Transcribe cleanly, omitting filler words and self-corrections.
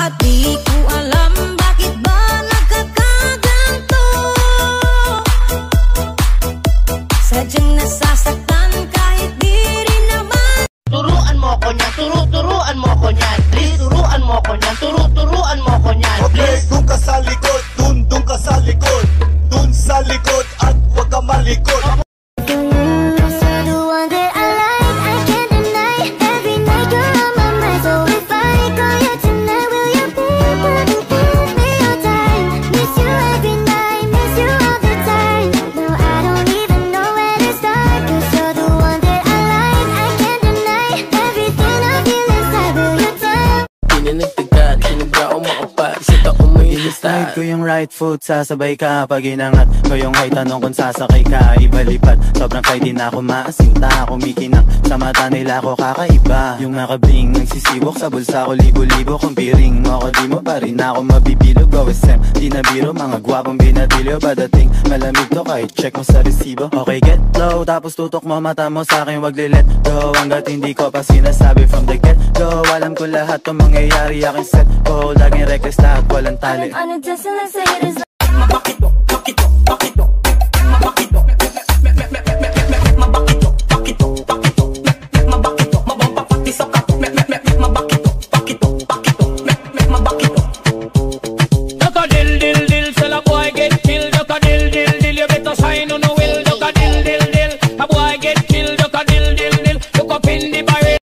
At di ko alam bakit ba nagkakaganto. Sadyang nasasaktan kahit di rin naman. Turuan mo ko niyan, turuan mo ko niyan. Please, turuan mo ko niyan, turuan mo ko niyan. Okay, dun ka sa likod, dun ka sa likod. Dun sa likod at huwag ka malikod. Slide ko yung right foot, sasabay ka. Pag inangat ko yung right, tanong kung sasakay ka. Ibalipad, sobrang kay di na ako maasinta. Kumikinang sa mata nila ko kakaiba. Yung nakabling, nagsisiwok sa bulsa ko. Libo-libo kung piring mo ako, di mo pa rin ako mabibilog. OSM, di na biro, mga gwapong binatilyo. Badating, malamig to kahit check mo sa resibo. Okay, get low, tapos tutok mo mata mo sa akin, wag lilet go. Hanggat hindi ko pa sinasabi from the get go. Alam ko lahat to mangyayari, aking set ko. Laging reckless lahat, walang tali. Just let's say it is